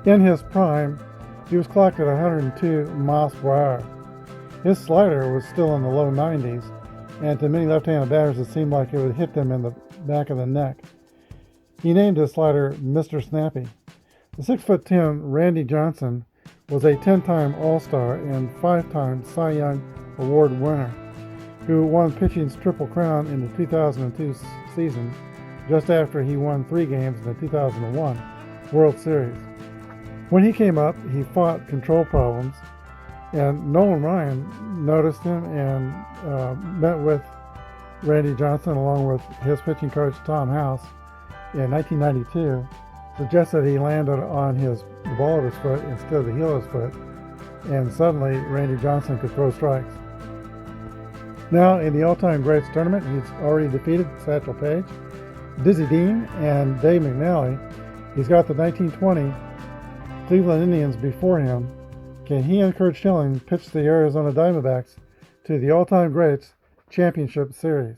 In his prime, he was clocked at 102 miles per hour. His slider was still in the low 90s, and to many left-handed batters it seemed like it would hit them in the back of the neck. He named his slider Mr. Snappy. The 6'10" Randy Johnson was a 10-time All-Star and 5-time Cy Young Award winner, who won pitching's Triple Crown in the 2002 season, just after he won 3 games in the 2001 World Series. When he came up, he fought control problems, and Nolan Ryan noticed him and met with Randy Johnson along with his pitching coach Tom House in 1992, suggested he landed on the ball of his foot instead of the heel of his foot, and suddenly Randy Johnson could throw strikes. Now in the all-time greats tournament, he's already defeated Satchel Paige, Dizzy Dean, and Dave McNally. He's got the 1920 Cleveland Indians before him. Can he and Curt Schilling pitch the Arizona Diamondbacks to the all-time greats championship series?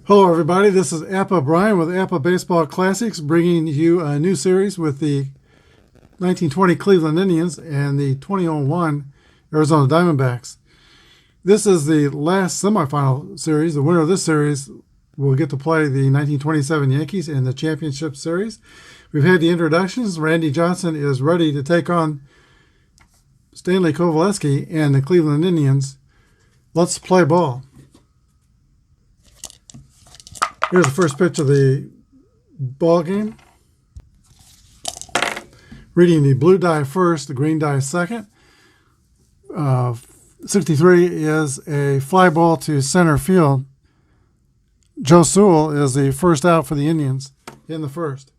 Hello everybody, this is Apba Brian with Apba Baseball Classics, bringing you a new series with the 1920 Cleveland Indians and the 2001 Arizona Diamondbacks. This is the last semifinal series. The winner of this series will get to play the 1927 Yankees in the championship series. We've had the introductions. Randy Johnson is ready to take on Stanley Kovalevsky and the Cleveland Indians. Let's play ball. Here's the first pitch of the ball game. Reading the blue die first, the green die second. 63 is a fly ball to center field. Joe Sewell is the first out for the Indians in the first.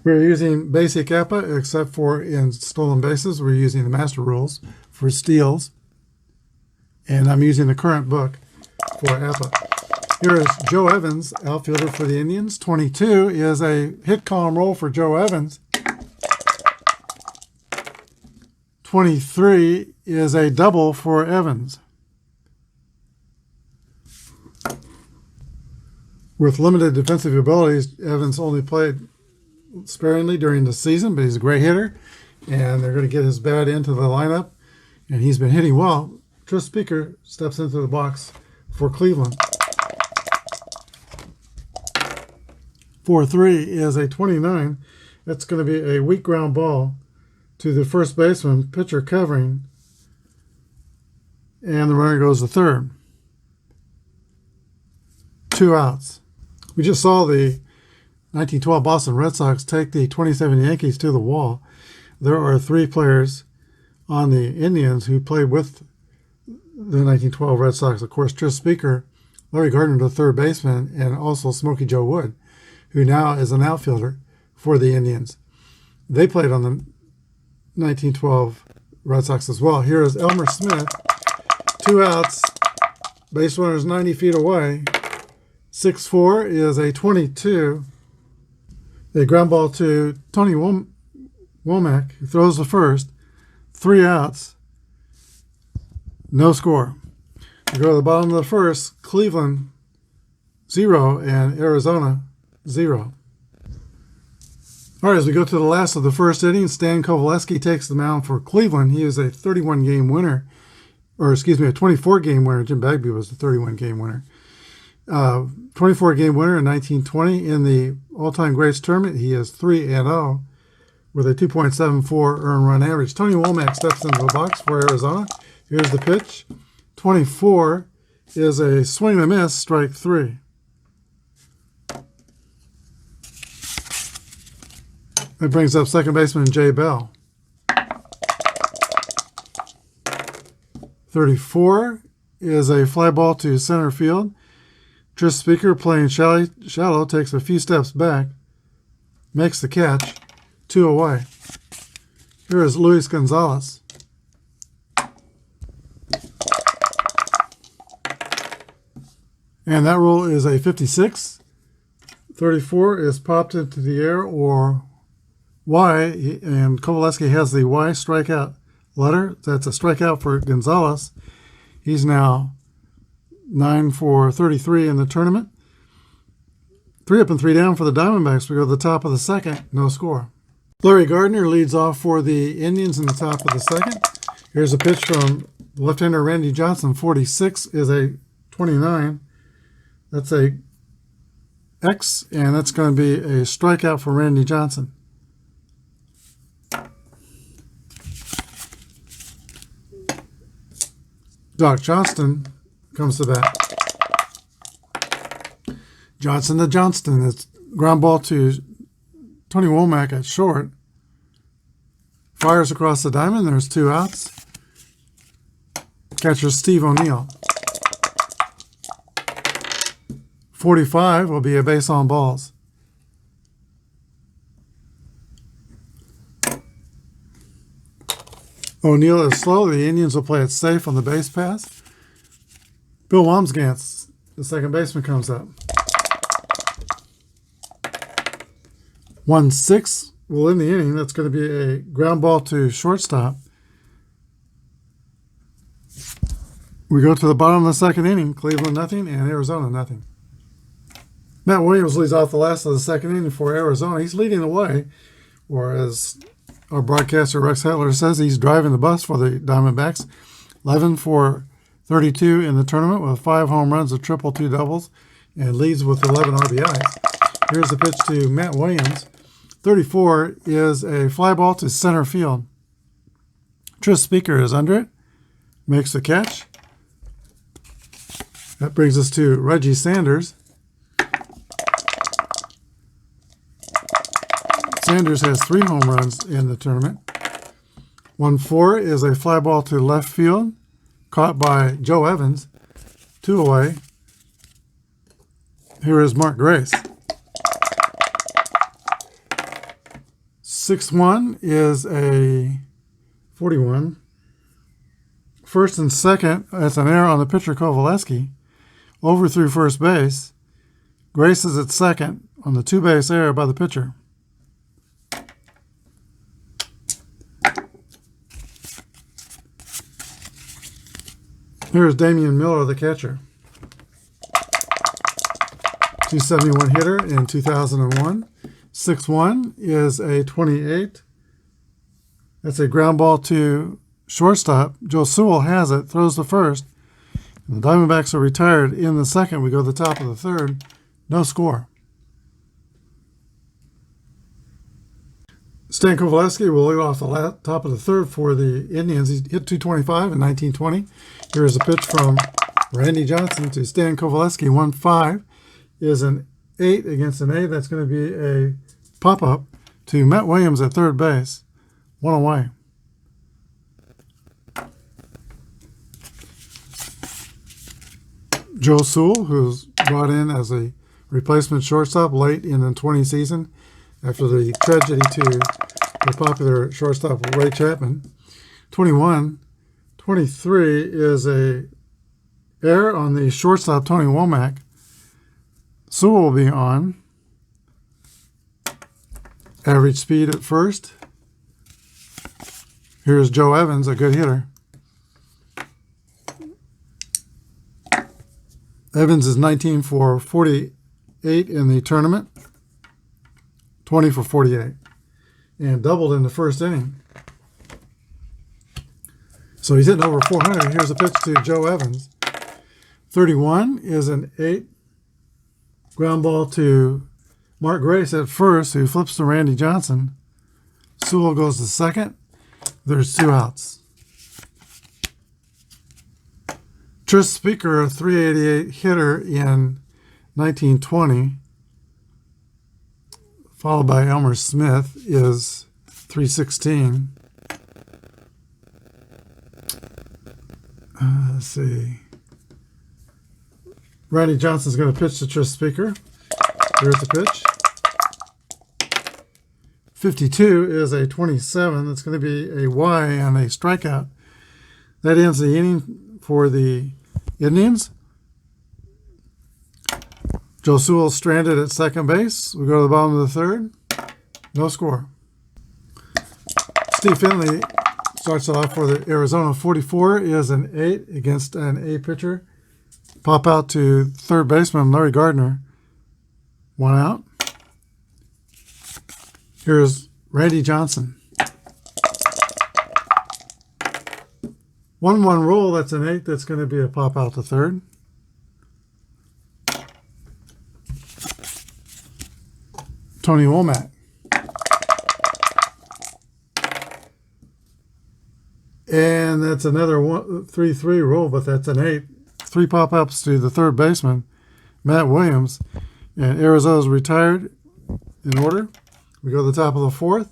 We're using basic Apba, except for in stolen bases. We're using the master rules for steals. And I'm using the current book for Apba. Here is Joe Evans, outfielder for the Indians. 22 is a hit column roll for Joe Evans. 23 is a double for Evans. With limited defensive abilities, Evans only played sparingly during the season, but he's a great hitter, and they're going to get his bat into the lineup, and he's been hitting well. Tris Speaker steps into the box for Cleveland. 4-3 is a 29. That's going to be a weak ground ball to the first baseman, pitcher covering, and the runner goes to third. 2 outs. We just saw the 1912 Boston Red Sox take the 27 Yankees to the wall. There are 3 players on the Indians who played with the 1912 Red Sox. Of course, Tris Speaker, Larry Gardner, the third baseman, and also Smokey Joe Wood, who now is an outfielder for the Indians. They played on the 1912 Red Sox as well. Here is Elmer Smith. 2 outs. Base runner is 90 feet away. 6-4 is a 22. A ground ball to Tony Womack, who throws the first. 3 outs. No score. We go to the bottom of the first. Cleveland 0 and Arizona 0. All right, as we go to the last of the first inning, Stan Kovalevsky takes the mound for Cleveland. He is a 31-game winner, or excuse me, a 24-game winner. Jim Bagby was the 31-game winner. 24-game winner in 1920 in the all-time greats tournament. He is 3-0. with a 2.74 earned run average. Tony Womack steps into the box for Arizona. Here's the pitch. 24 is a swing and a miss, strike 3. That brings up second baseman Jay Bell. 34 is a fly ball to center field. Tris Speaker, playing shallow, takes a few steps back, makes the catch, 2 away. Here is Luis Gonzalez. And that roll is a 56. 34 is popped into the air, or Y, and Kovalevsky has the Y strikeout letter. That's a strikeout for Gonzalez. He's now 9 for 33 in the tournament. 3 up and 3 down for the Diamondbacks. We go to the top of the second, no score. Larry Gardner leads off for the Indians in the top of the second. Here's a pitch from left-hander Randy Johnson. 46 is a 29. That's a X, and that's going to be a strikeout for Randy Johnson. Doc Johnston comes to bat. Johnson to Johnston. It's ground ball to Tony Womack at short. Fires across the diamond. There's 2 outs. Catcher Steve O'Neill. 45 will be a base on balls. O'Neill is slow. The Indians will play it safe on the base pass. Bill Wamsgans, the second baseman, comes up. 1-6 will end the inning. That's going to be a ground ball to shortstop. We go to the bottom of the second inning. Cleveland nothing and Arizona nothing. Matt Williams leads off the last of the second inning for Arizona. He's leading the way, or as our broadcaster Rex Hetler says, he's driving the bus for the Diamondbacks. 11 for 32 in the tournament with 5 home runs, a triple, 2 doubles, and leads with 11 RBIs. Here's the pitch to Matt Williams. 34 is a fly ball to center field. Tris Speaker is under it, makes the catch. That brings us to Reggie Sanders. Sanders has 3 home runs in the tournament. 1-4 is a fly ball to left field, caught by Joe Evans, 2 away. Here is Mark Grace. 6-1 is a 41. First and second, that's an error on the pitcher Kovalevsky. Over through first base. Grace is at second on the 2-base error by the pitcher. Here's Damian Miller, the catcher. 271 hitter in 2001. 6-1 is a 28. That's a ground ball to shortstop. Joe Sewell has it, throws the first. And the Diamondbacks are retired in the second. We go to the top of the third. No score. Stan Kovalevsky will lead off the top of the third for the Indians. He hit 225 in 1920. Here's a pitch from Randy Johnson to Stan Kovalevsky. 1-5 is an 8 against an 8. That's going to be a pop-up to Matt Williams at third base. 1 away. Joe Sewell, who's brought in as a replacement shortstop late in the 20 season after the tragedy to the popular shortstop Ray Chapman. 21. 23 is a error on the shortstop Tony Womack. Sewell will be on. Average speed at first. Here's Joe Evans, a good hitter. Evans is 19 for 48 in the tournament. 20 for 48. And doubled in the first inning. So he's hitting over 400. Here's a pitch to Joe Evans. 31 is an 8. Ground ball to Mark Grace at first, who flips to Randy Johnson. Sewell goes to second. There's 2 outs. Tris Speaker, a .388 hitter in 1920, followed by Elmer Smith, is .316. Let's see. Randy Johnson's going to pitch to Tris Speaker. Here's the pitch. 52 is a 27. That's going to be a Y and a strikeout. That ends the inning for the Indians. Joe Sewell stranded at second base. We go to the bottom of the third. No score. Steve Finley starts it off for the Arizona. 44 is an 8 against an A pitcher. Pop out to third baseman Larry Gardner. 1 out. Here's Randy Johnson. 1-1 roll, that's an 8. That's going to be a pop out to third. Tony Womack. And that's another 3-3 roll, but that's an 8. 3 pop-ups to the third baseman, Matt Williams. And Arizona's retired in order. We go to the top of the fourth.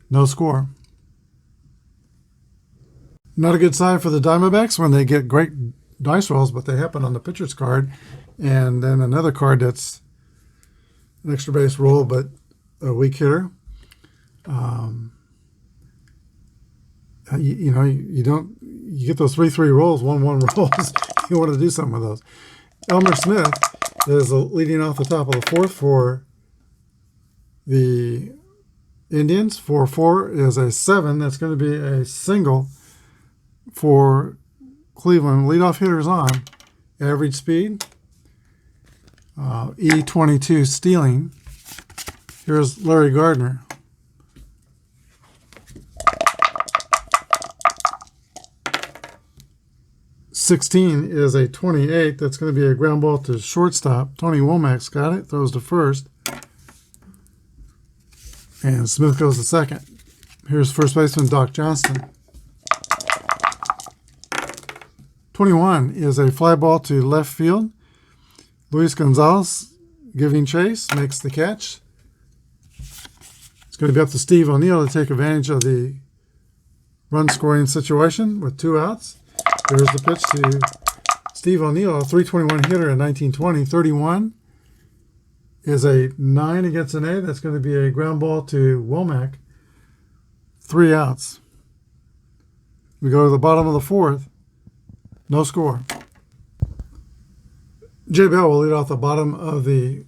No score. Not a good sign for the Diamondbacks when they get great dice rolls, but they happen on the pitcher's card. And then another card that's an extra base roll, but a weak hitter. You get those 3-3 rolls, 1-1 rolls. You want to do something with those. Elmer Smith is leading off the top of the fourth for the Indians. 4-4 is a 7. That's going to be a single for Cleveland. Leadoff hitters on. Average speed. E22 stealing. Here's Larry Gardner. .16 is a 28. That's going to be a ground ball to shortstop. Tony Womack's got it. Throws to first. And Smith goes to second. Here's first baseman Doc Johnston. 21 is a fly ball to left field. Luis Gonzalez giving chase, makes the catch. It's going to be up to Steve O'Neill to take advantage of the run scoring situation with 2 outs. There's the pitch to Steve O'Neill, a .321 hitter in 1920. 31 is a 9 against an A. That's going to be a ground ball to Womack. 3 outs. We go to the bottom of the fourth. No score. Jay Bell will lead off the bottom of the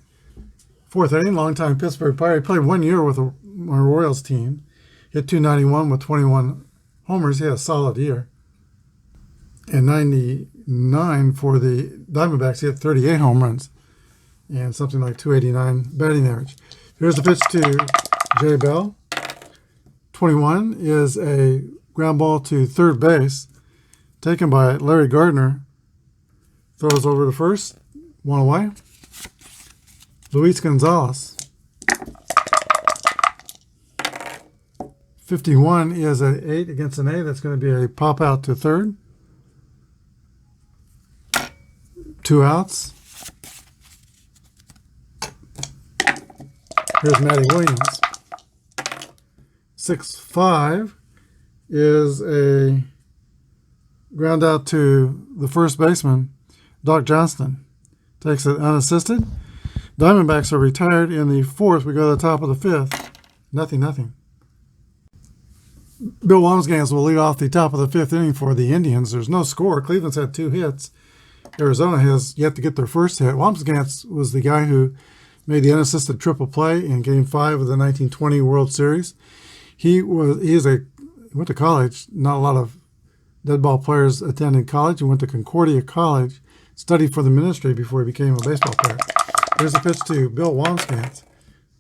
fourth inning. Longtime Pittsburgh Pirate. Played 1 year with the Royals team. Hit .291 with 21 homers. He had a solid year. And 99 for the Diamondbacks. He had 38 home runs and something like .289 batting average. Here's the pitch to Jay Bell. 21 is a ground ball to third base, taken by Larry Gardner. Throws over to first. 1 away. Luis Gonzalez. 51 is an 8 against an A. That's going to be a pop out to third. 2 outs. Here's Matty Williams. 6-5 is a ground out to the first baseman, Doc Johnston. Takes it unassisted. Diamondbacks are retired in the fourth. We go to the top of the fifth. 0-0. Bill Wamsgans will lead off the top of the fifth inning for the Indians. There's no score. Cleveland's had 2 hits. Arizona has yet to get their first hit. Wamsgans was the guy who made the unassisted triple play in Game 5 of the 1920 World Series. He went to college. Not a lot of dead ball players attended college. He went to Concordia College, studied for the ministry before he became a baseball player. Here's a pitch to Bill Wamsgans.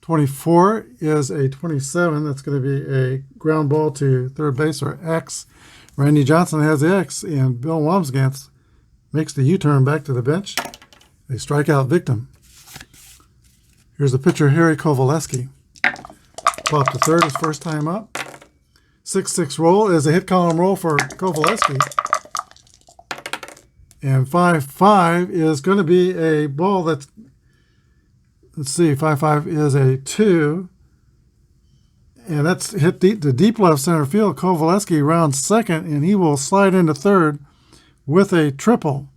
24 is a 27. That's going to be a ground ball to third base, or X. Randy Johnson has the X, and Bill Wamsgans makes the U-turn back to the bench. A strikeout victim. Here's the pitcher, Harry Kovalevsky. Pop to third his first time up. 6-6 roll is a hit column roll for Kovalevsky. And 5-5 is going to be a ball that's, let's see, 5-5 is a 2. And that's hit the deep left center field. Kovalevsky rounds second, and he will slide into third with a triple.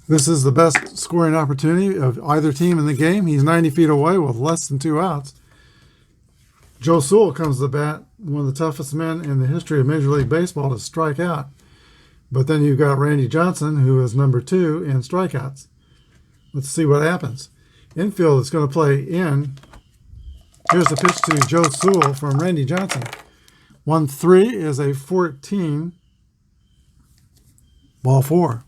This is the best scoring opportunity of either team in the game. He's 90 feet away with less than 2 outs. Joe Sewell comes to the bat, one of the toughest men in the history of Major League Baseball to strike out. But then you've got Randy Johnson, who is number 2 in strikeouts. Let's see what happens. Infield is going to play in. Here's the pitch to Joe Sewell from Randy Johnson. 1-3 is a 14. Ball 4.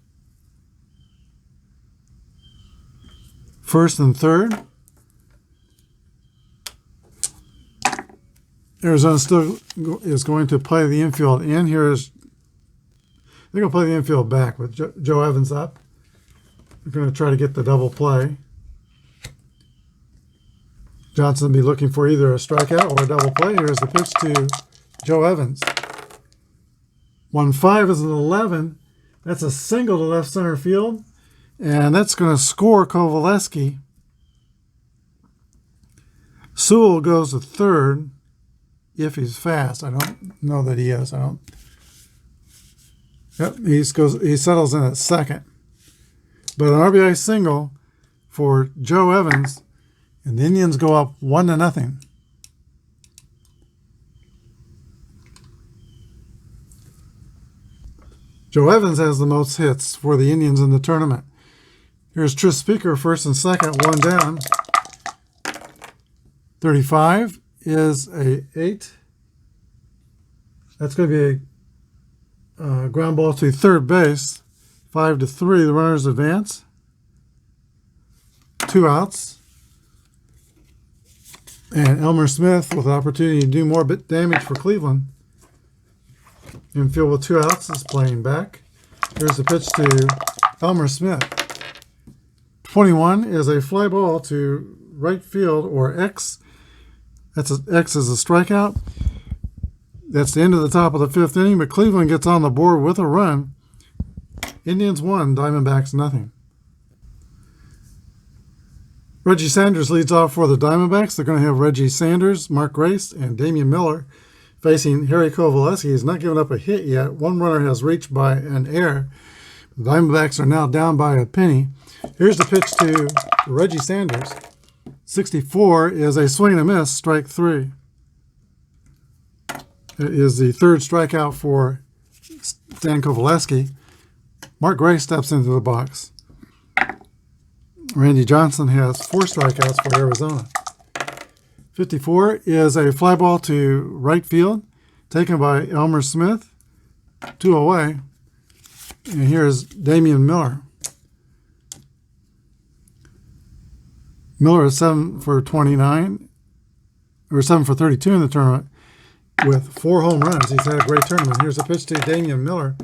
First and third. Arizona still is going to play the infield in. They're going to play the infield back with Joe Evans up. They're going to try to get the double play. Johnson will be looking for either a strikeout or a double play. Here's the pitch to Joe Evans. 1-5 is an 11. That's a single to left center field. And that's going to score Kovalevsky. Sewell goes to third if he's fast. I don't know that he is. Yep, he settles in at second. But an RBI single for Joe Evans, and the Indians go up 1-0. Joe Evans has the most hits for the Indians in the tournament. Here's Tris Speaker, first and second, 1 down. 35 is a 8. That's going to be a ground ball to third base. 5-3, the runners advance. 2 outs. And Elmer Smith with an opportunity to do more damage for Cleveland. Infield with 2 outs is playing back. Here's the pitch to Elmer Smith. 21 is a fly ball to right field, or X. X is a strikeout. That's the end of the top of the 5th inning, but Cleveland gets on the board with a run. Indians 1, Diamondbacks 0. Reggie Sanders leads off for the Diamondbacks. They're going to have Reggie Sanders, Mark Grace, and Damian Miller facing Harry Kovalevsky. He's not given up a hit yet. One runner has reached by an error. The Diamondbacks are now down by a penny. Here's the pitch to Reggie Sanders. 64 is a swing and a miss, strike 3. It is the 3rd strikeout for Stan Kovalevsky. Mark Gray steps into the box. Randy Johnson has 4 strikeouts for Arizona. 54 is a fly ball to right field, taken by Elmer Smith. 2 away. And here's Damian Miller. Miller is 7 for 29, or 7 for 32 in the tournament with 4 home runs. He's had a great tournament. Here's a pitch to Damian Miller.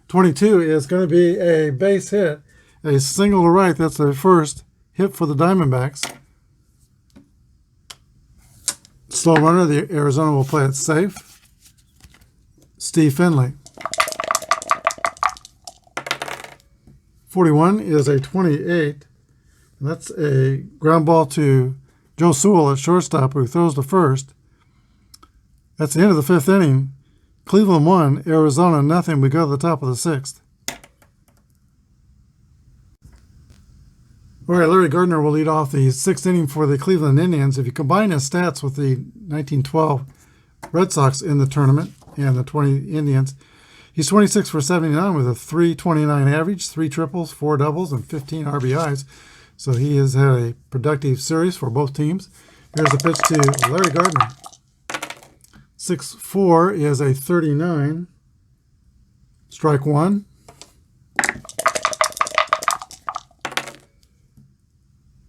22 is going to be a base hit, a single to right. That's the first hit for the Diamondbacks. Slow runner, the Arizona will play it safe. Steve Finley. 41 is a 28. And that's a ground ball to Joe Sewell at shortstop, who throws to first. That's the end of the 5th inning. Cleveland 1, Arizona 0. We go to the top of the 6th. All right, Larry Gardner will lead off the 6th inning for the Cleveland Indians. If you combine his stats with the 1912 Red Sox in the tournament and the 20 Indians, he's 26 for 79 with a .329 average, 3 triples, 4 doubles, and 15 RBIs. So he has had a productive series for both teams. Here's a pitch to Larry Gardner. 6-4 is a 39. Strike 1.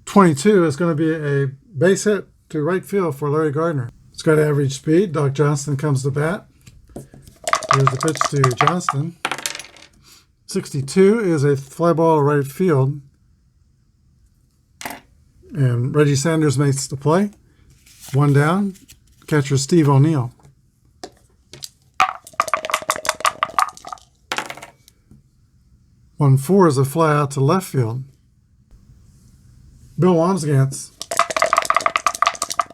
.22 is going to be a base hit to right field for Larry Gardner. It's got average speed. Doc Johnston comes to bat. Here's the pitch to Johnston. 62 is a fly ball to right field. And Reggie Sanders makes the play. 1 down. Catcher Steve O'Neill. One four is a fly out to left field. Bill Wamsgantz.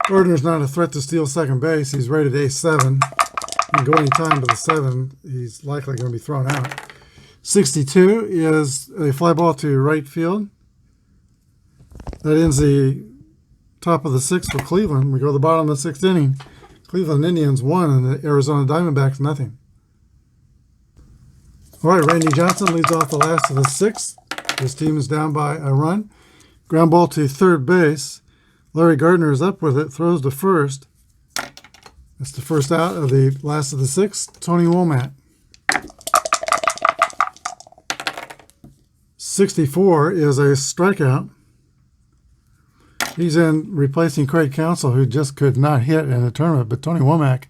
Gardner's not a threat to steal second base. He's rated A7. He can go any time to the 7. He's likely going to be thrown out. 62 is a fly ball to right field. That ends the top of the 6th for Cleveland. We go to the bottom of the 6th inning. Cleveland Indians 1 and the Arizona Diamondbacks nothing. All right, Randy Johnson leads off the last of the 6th. His team is down by a run. Ground ball to third base. Larry Gardner is up with it, throws to first. That's the first out of the last of the 6th. Tony Womack. 64 is a strikeout. He's in replacing Craig Counsell, who just could not hit in the tournament. But Tony Womack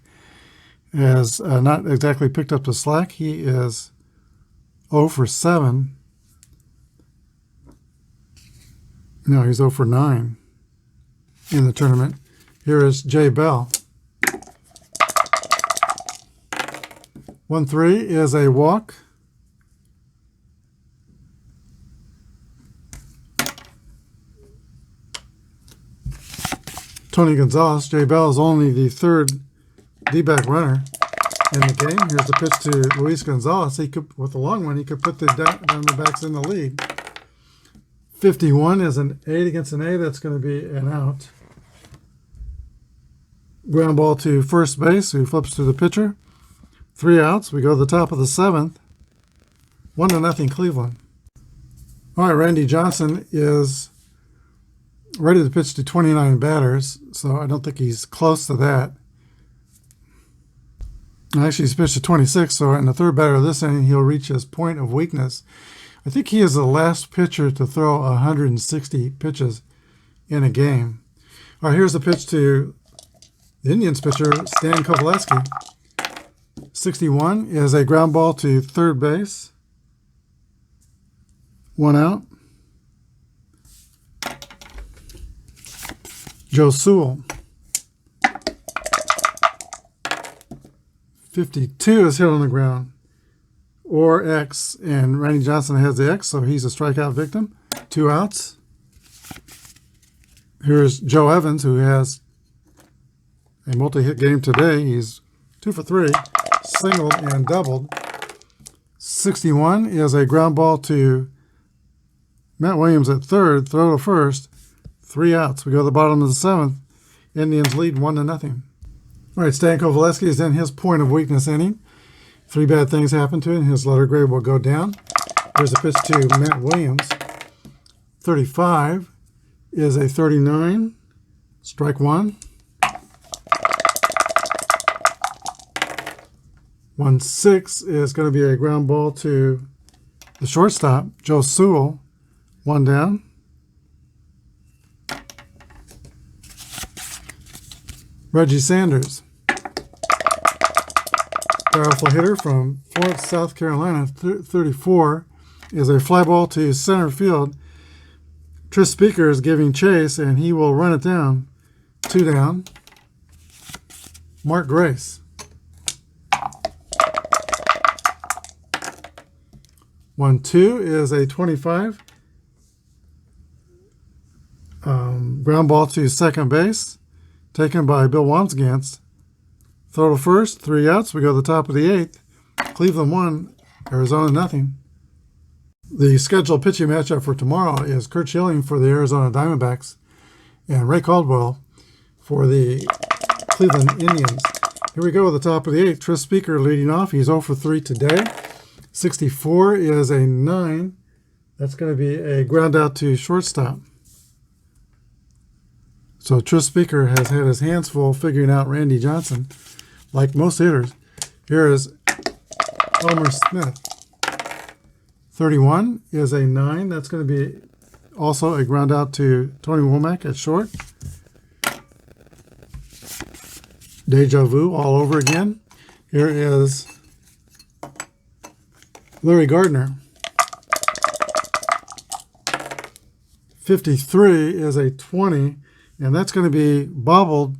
has not exactly picked up the slack. He is 0 for 7. No, he's 0 for 9 in the tournament. Here is Jay Bell. 1-3 is a walk. Tony Gonzalez. Jay Bell is only the 3rd D-back runner in the game. Here's the pitch to Luis Gonzalez. He could, with the long one, he could put the Diamondbacks in the lead. 51 is an 8 against an A. That's going to be an out. Ground ball to first base, who flips to the pitcher. 3 outs. We go to the top of the 7th. 1-0 Cleveland. All right, Randy Johnson is ready to pitch to 29 batters, so I don't think he's close to that. Actually, he's pitched to 26, so in the 3rd batter of this inning, he'll reach his point of weakness. I think he is the last pitcher to throw 160 pitches in a game. All right, here's the pitch to the Indians pitcher, Stan Kovalevsky. 61 is a ground ball to third base. 1 out. Joe Sewell. 52 is hit on the ground, or X, and Randy Johnson has the X, so he's a strikeout victim. 2 outs. Here's Joe Evans, who has a multi-hit game today. He's 2 for 3, singled and doubled. 61 is a ground ball to Matt Williams at third, throw to first. 3 outs. We go to the bottom of the 7th. Indians lead 1-0. All right, Stan Kovalevsky is in his point of weakness inning. 3 bad things happen to him. His letter grade will go down. Here's a pitch to Matt Williams. 35 is a 39. Strike 1. 1-6 is going to be a ground ball to the shortstop, Joe Sewell. 1 down. Reggie Sanders. Powerful hitter from Florence, South Carolina. 34 is a fly ball to center field. Tris Speaker is giving chase, and he will run it down. 2 down. Mark Grace. 1-2 is a 25. Ground ball to second base. Taken by Bill Wamsgantz. Throw to first. 3 outs. We go to the top of the 8th. Cleveland 1, Arizona 0. The scheduled pitching matchup for tomorrow is Curt Schilling for the Arizona Diamondbacks and Ray Caldwell for the Cleveland Indians. Here we go at the top of the 8th. Tris Speaker leading off. He's 0 for 3 today. 64 is a 9. That's going to be a ground out to shortstop. So Tris Speaker has had his hands full figuring out Randy Johnson, like most hitters. Here is Elmer Smith. 31 is a 9. That's going to be also a ground out to Tony Womack at short. Deja vu all over again. Here is Larry Gardner. 53 is a 20. And that's going to be bobbled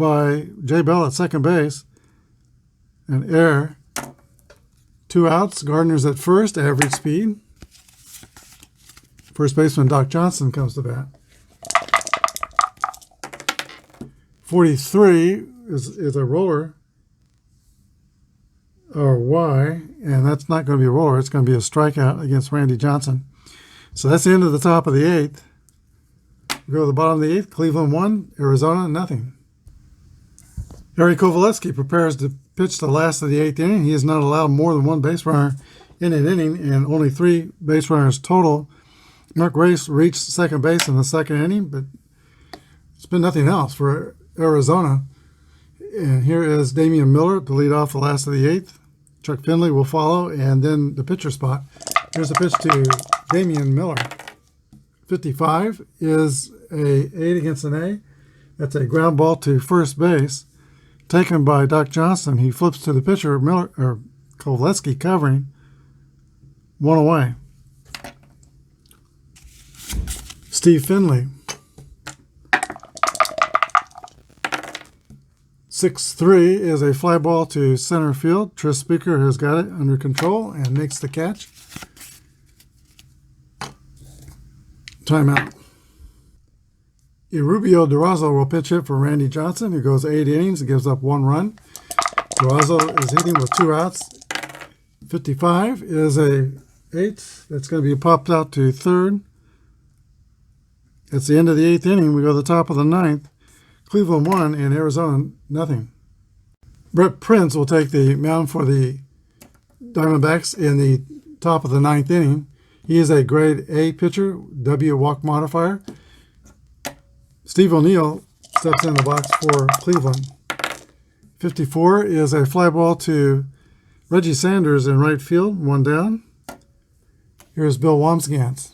by J. Bell at second base. An error. 2 outs. Gardner's at first, average speed. First baseman Doc Johnson comes to bat. 43 is a roller, or Y, and that's not going to be a roller. It's going to be a strikeout against Randy Johnson. So that's the end of the top of the 8th. We go to the bottom of the 8th. Cleveland 1, Arizona nothing. Harry Kovalevsky prepares to pitch the last of the 8th inning. He is not allowed more than 1 base runner in an inning, and only 3 base runners total. Mark Grace reached second base in the 2nd inning, but it's been nothing else for Arizona. And here is Damian Miller to lead off the last of the 8th. Chuck Finley will follow, and then the pitcher spot. Here's the pitch to Damian Miller. 55 is a 8 against an A. That's a ground ball to first base, taken by Doc Johnson. He flips to the pitcher, Miller or Kovalevsky covering. 1 away. Steve Finley. 6-3 is a fly ball to center field. Tris Speaker has got it under control and makes the catch. Timeout. Erubio Durazo will pitch hit for Randy Johnson, who goes 8 innings and gives up 1 run. Durazo is hitting with 2 outs. 55 is a 8 that's going to be popped out to third. It's the end of the 8th inning. We go to the top of the 9th. Cleveland 1 and Arizona nothing. Brett Prince will take the mound for the Diamondbacks in the top of the 9th inning. He is a grade A pitcher, W walk modifier. Steve O'Neill steps in the box for Cleveland. 54 is a fly ball to Reggie Sanders in right field, 1 down. Here's Bill Wamsgans.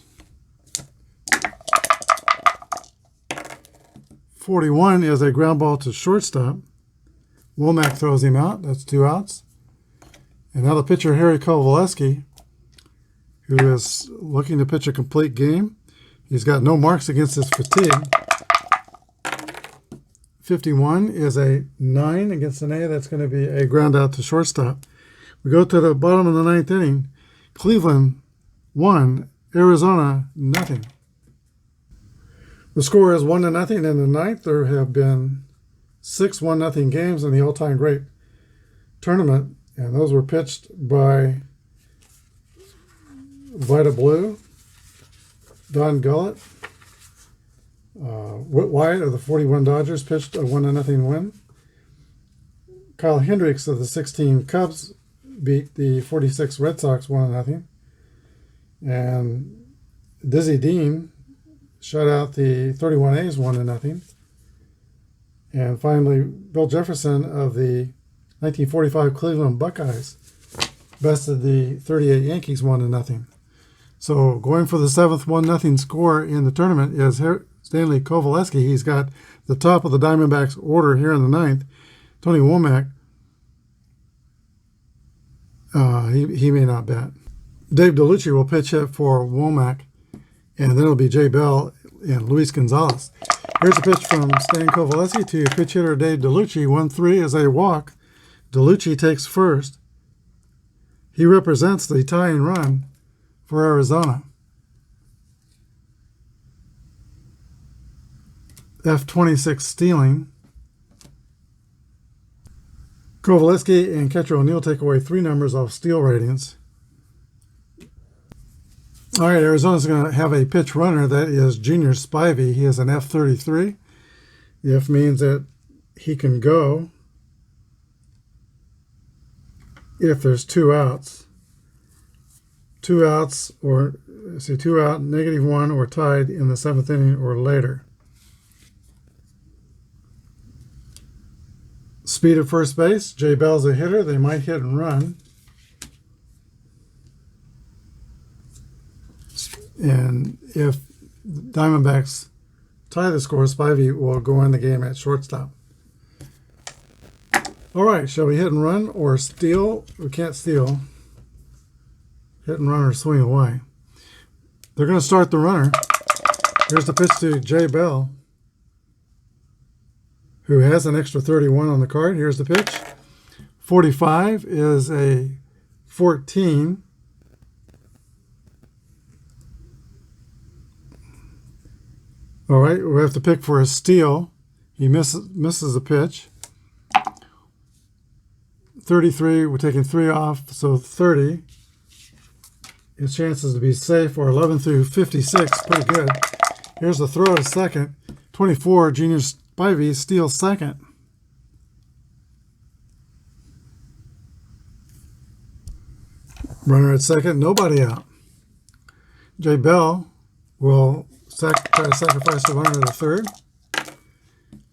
41 is a ground ball to shortstop. Womack throws him out. That's 2 outs. And now the pitcher, Harry Kovalevsky, who is looking to pitch a complete game. He's got no marks against his fatigue. 51 is a 9 against an A. That's going to be a ground out to shortstop. We go to the bottom of the 9th inning. Cleveland 1, Arizona nothing. The score is 1-0 in the 9th. There have been 6 1-0 games in the all-time great tournament, and those were pitched by Vita Blue, Don Gullett, Whit Wyatt of the 41 Dodgers pitched a 1-0 win. Kyle Hendricks of the 16 Cubs beat the 46 Red Sox 1-0. And Dizzy Dean shut out the 31 A's 1-0. And finally, Bill Jefferson of the 1945 Cleveland Buckeyes bested the 38 Yankees 1-0. So going for the 7th 1-0 score in the tournament is Stanley Kovalevsky. He's got the top of the Diamondbacks order here in the 9th. Tony Womack, he may not bat. Dave DeLucci will pitch hit for Womack, and then it'll be Jay Bell and Luis Gonzalez. Here's a pitch from Stan Kovalevsky to pitch hitter Dave DeLucci. 1-3 is a walk. DeLucci takes first. He represents the tying run for Arizona. F26 stealing. Kovalevsky and catcher O'Neill take away 3 numbers off steal ratings. All right, Arizona's going to have a pitch runner. That is Junior Spivey. He is an F33. The F means that he can go if there's 2 outs. 2 outs, or 2 out, -1, or tied in the 7th inning or later. Speed at first base. Jay Bell's a hitter. They might hit and run. And if Diamondbacks tie the score, Spivey will go in the game at shortstop. All right, shall we hit and run or steal? We can't steal. Hit and run or swing away. They're going to start the runner. Here's the pitch to Jay Bell, who has an extra 31 on the card. Here's the pitch. 45 is a 14. All right, we have to pick for a steal. He misses a pitch. 33, we're taking 3 off, so 30. His chances to be safe are 11 through 56, pretty good. Here's the throw to second. 24, Junior Spivey steals second. Runner at second, nobody out. Jay Bell will try to sacrifice the runner to third.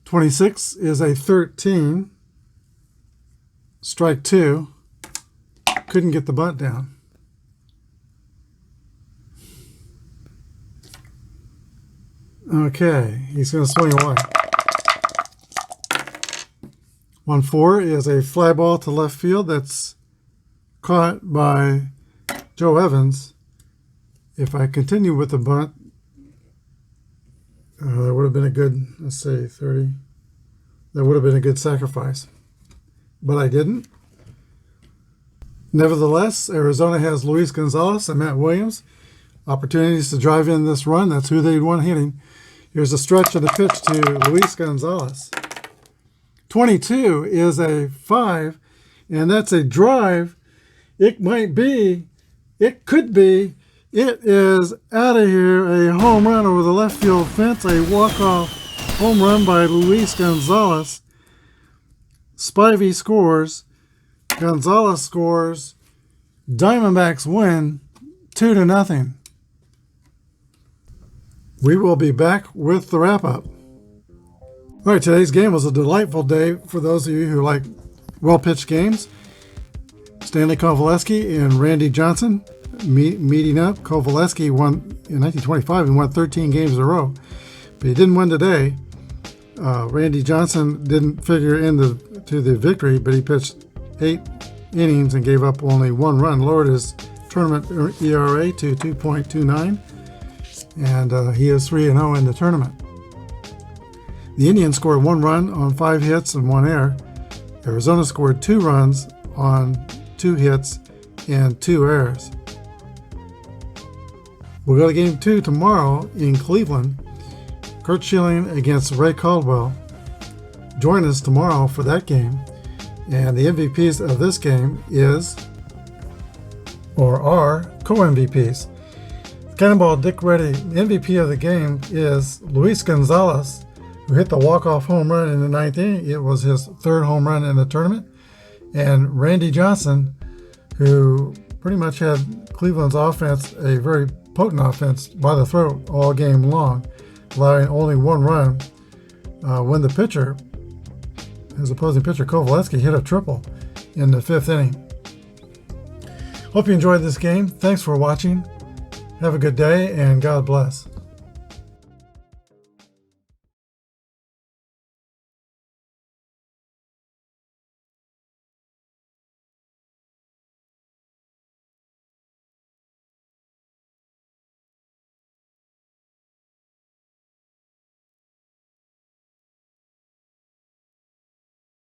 26 is a 13. Strike 2. Couldn't get the bunt down. Okay, he's going to swing away. 1-4 is a fly ball to left field that's caught by Joe Evans. If I continue with the bunt, that would have been a good, let's say 30. That would have been a good sacrifice. But I didn't. Nevertheless, Arizona has Luis Gonzalez and Matt Williams. Opportunities to drive in this run. That's who they'd want hitting. Here's a stretch of the pitch to Luis Gonzalez. 22 is a 5, and that's a drive. It might be, it could be, it is out of here. A home run over the left field fence. A walk-off home run by Luis Gonzalez. Spivey scores. Gonzalez scores. Diamondbacks win 2-0. We will be back with the wrap-up. All right, today's game was a delightful day for those of you who like well-pitched games. Stanley Kovalevsky and Randy Johnson meeting up. Kovalevsky won in 1925 and won 13 games in a row, but he didn't win today. Randy Johnson didn't figure to the victory, but he pitched 8 innings and gave up only 1 run, lowered his tournament ERA to 2.29, and he is 3-0 in the tournament. The Indians scored 1 run on 5 hits and 1 error. Arizona scored 2 runs on 2 hits and 2 errors. We'll go to game 2 tomorrow in Cleveland. Kurt Schilling against Ray Caldwell. Join us tomorrow for that game. And the MVPs of this game are co-MVPs. Cannonball Dick Reddy, MVP of the game is Luis Gonzalez, who hit the walk-off home run in the 9th inning. It was his 3rd home run in the tournament. And Randy Johnson, who pretty much had Cleveland's offense, a very potent offense, by the throat all game long, allowing only 1 run when the pitcher, his opposing pitcher Kovalevsky, hit a triple in the 5th inning. Hope you enjoyed this game. Thanks for watching. Have a good day, and God bless.